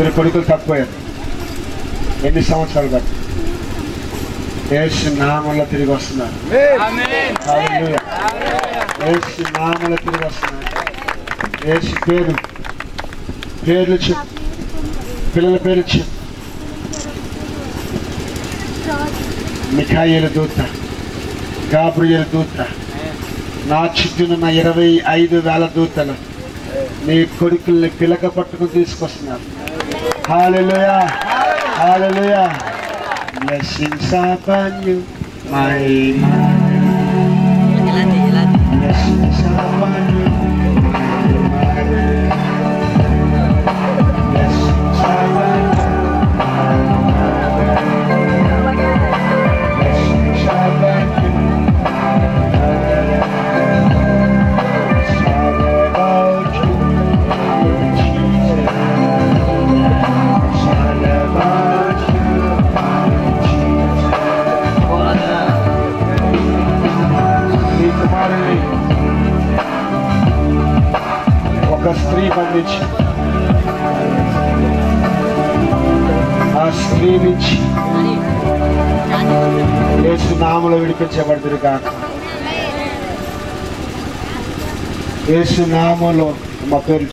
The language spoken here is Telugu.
ఇద్దరు కొడుకులు తప్పిపోయారు. ఎన్ని సంవత్సరాలు బట్టి యేసు నామములో తిరిగి వస్తున్నారు. హల్లెలూయా. యేసు నామములో తిరిగి వస్తున్నారు. యేసు పేర్లు చెప్పు, పిల్లల పేరు చెప్పు. మిఖాయేలు దూత, గాబ్రియేలు దూత, నా చుట్టూనున్న 25,000 దూతలు నీ కొడుకుల్ని పిలక పట్టుకుని తీసుకొస్తున్నారు. హల్లెలూయా, హల్లెలూయా. Blessings upon you, my blessings upon you, blessings upon you, blessings upon you. It's all about you, Jesus. It's all about you. ఒక స్త్రీ బంధించి ఆ స్త్రీ నుంచి యేసు నామములో విడిపించబడుదురు కాక. యేసు నామములో మా పేరు